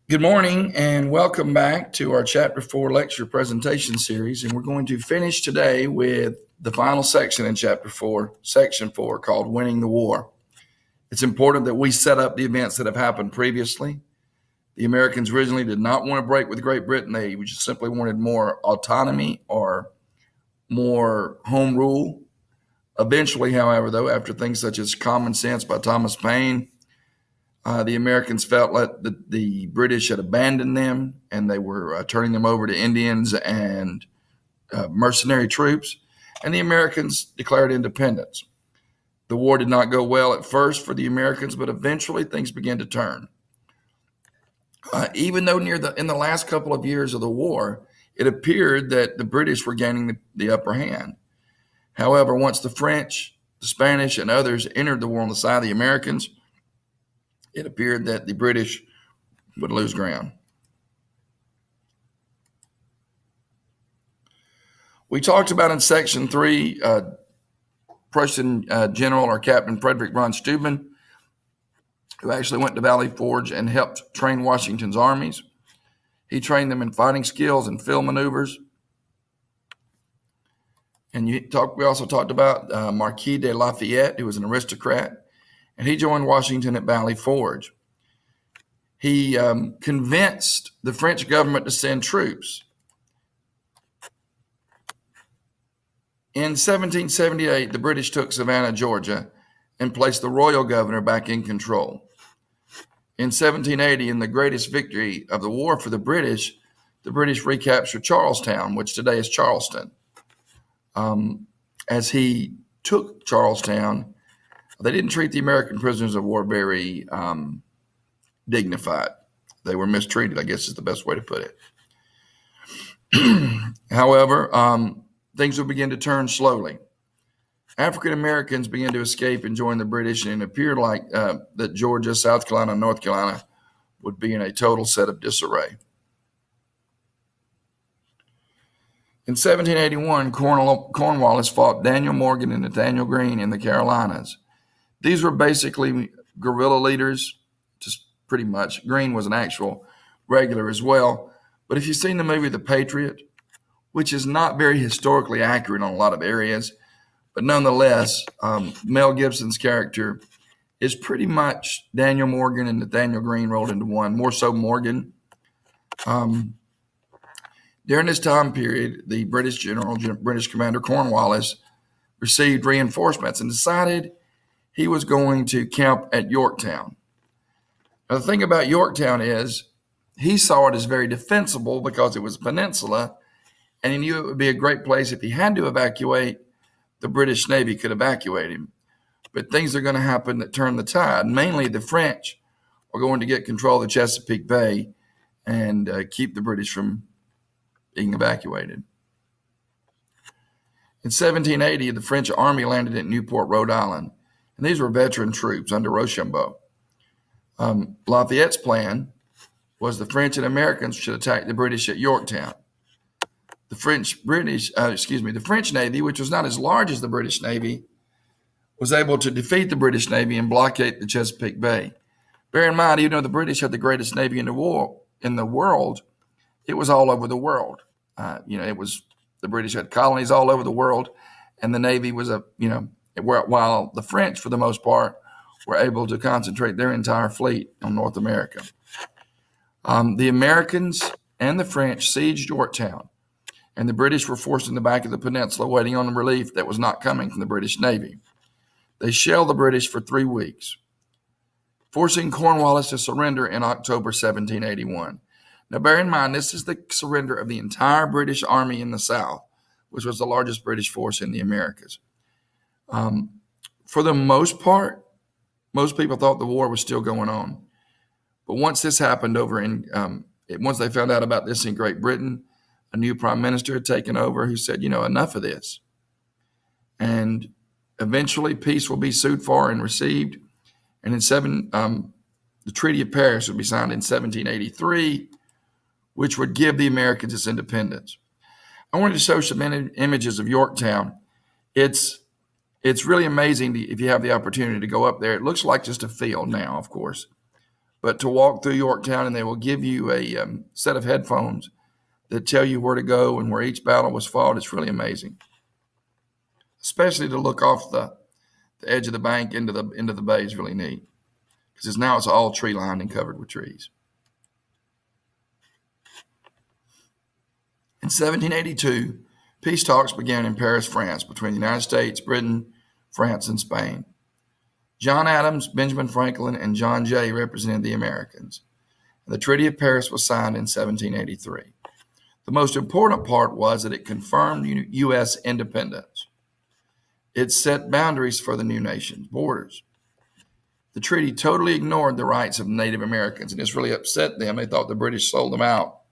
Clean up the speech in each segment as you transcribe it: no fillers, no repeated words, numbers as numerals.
Good morning and welcome back to our Ch4 lecture presentation series. And we're going to finish today with the final section in Ch4, section 4, called Winning the War. It's important that we set up the events that have happened previously. The Americans originally did not want to break with Great Britain. They just simply wanted more autonomy or more home rule. Eventually, however, though, after things such as Common Sense by Thomas Paine, the Americans felt like the British had abandoned them and they were turning them over to Indians and mercenary troops, and the Americans declared independence. The war did not go well at first for the Americans, but eventually things began to turn. Even though in the last couple of years of the war, it appeared that the British were gaining the upper hand. However, once the French, the Spanish, and others entered the war on the side of the Americans, it appeared that the British would lose ground. We talked about in section 3, Prussian General or Captain Frederick von Steuben, who actually went to Valley Forge and helped train Washington's armies. He trained them in fighting skills and field maneuvers. And we also talked about Marquis de Lafayette, who was an aristocrat, and he joined Washington at Valley Forge. He convinced the French government to send troops. In 1778, the British took Savannah, Georgia, and placed the royal governor back in control. In 1780, in the greatest victory of the war for the British recaptured Charlestown, which today is Charleston. As he took Charlestown, they didn't treat the American prisoners of war very dignified. They were mistreated, I guess is the best way to put it. However, things would begin to turn slowly. African Americans began to escape and join the British, and it appeared like that Georgia, South Carolina, and North Carolina would be in a total set of disarray. In 1781, Cornwallis fought Daniel Morgan and Nathaniel Greene in the Carolinas. These were basically guerrilla leaders, just pretty much. Greene was an actual regular as well. But if you've seen the movie The Patriot, which is not very historically accurate on a lot of areas, but nonetheless, Mel Gibson's character is pretty much Daniel Morgan and Nathaniel Greene rolled into one, more so Morgan. During this time period, the British Commander Cornwallis received reinforcements and decided he was going to camp at Yorktown. Now, the thing about Yorktown is he saw it as very defensible because it was a peninsula, and he knew it would be a great place if he had to evacuate, the British Navy could evacuate him. But things are going to happen that turn the tide. Mainly the French are going to get control of the Chesapeake Bay and keep the British from being evacuated. In 1780, the French army landed at Newport, Rhode Island, and these were veteran troops under Rochambeau. Lafayette's plan was the French and Americans should attack the British at Yorktown. The French Navy, which was not as large as the British Navy, was able to defeat the British Navy and blockade the Chesapeake Bay. Bear in mind, even though the British had the greatest navy in the world, it was all over the world. The British had colonies all over the world, and the Navy was while the French, for the most part, were able to concentrate their entire fleet on North America. The Americans and the French sieged Yorktown, and the British were forced in the back of the peninsula waiting on the relief that was not coming from the British Navy. They shelled the British for 3 weeks, forcing Cornwallis to surrender in October 1781. Now, bear in mind, this is the surrender of the entire British Army in the South, which was the largest British force in the Americas. For the most part, most people thought the war was still going on. But once this happened once they found out about this in Great Britain, a new prime minister had taken over who said, enough of this. And eventually peace will be sued for and received. And the Treaty of Paris would be signed in 1783, which would give the Americans its independence. I wanted to show some images of Yorktown. It's really amazing if you have the opportunity to go up there. It looks like just a field now, of course. but to walk through Yorktown and they will give you a set of headphones that tell you where to go and where each battle was fought. It's really amazing, especially to look off the edge of the bank into the bay is really neat because now it's all tree lined and covered with trees. In 1782, peace talks began in Paris, France, between the United States, Britain, France, and Spain. John Adams, Benjamin Franklin, and John Jay represented the Americans. The Treaty of Paris was signed in 1783. The most important part was that it confirmed U.S. independence. It set boundaries for the new nation's borders. The treaty totally ignored the rights of Native Americans, and this really upset them. They thought the British sold them out.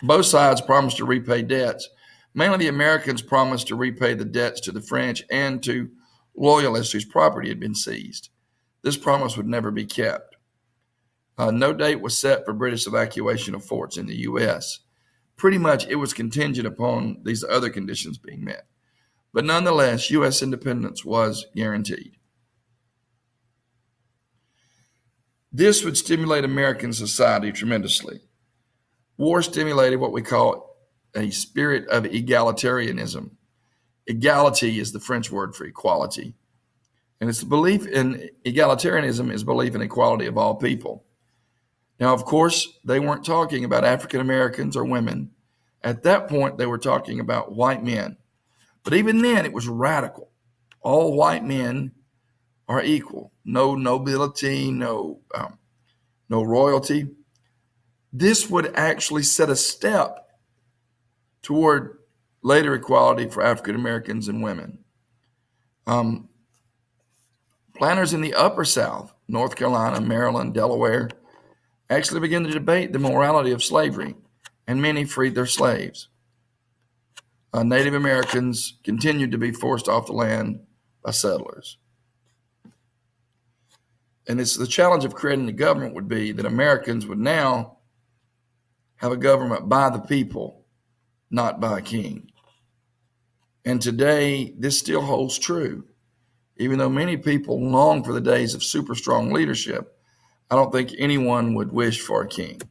Both sides promised to repay debts. Mainly the Americans promised to repay the debts to the French and to loyalists whose property had been seized. This promise would never be kept. No date was set for British evacuation of forts in the U.S. Pretty much it was contingent upon these other conditions being met. But nonetheless, U.S. independence was guaranteed. This would stimulate American society tremendously. War stimulated what we call a spirit of egalitarianism. Egality is the French word for equality. And it's the belief in egalitarianism is belief in equality of all people. Now, of course, they weren't talking about African Americans or women. At that point, they were talking about white men. But even then, it was radical. All white men are equal. No nobility, no royalty. This would actually set a step toward later equality for African Americans and women. Planners in the Upper South, North Carolina, Maryland, Delaware, actually began to debate the morality of slavery, and many freed their slaves. Native Americans continued to be forced off the land by settlers. And it's the challenge of creating a government would be that Americans would now have a government by the people, not by a king. And today, this still holds true. Even though many people long for the days of super strong leadership, I don't think anyone would wish for a king.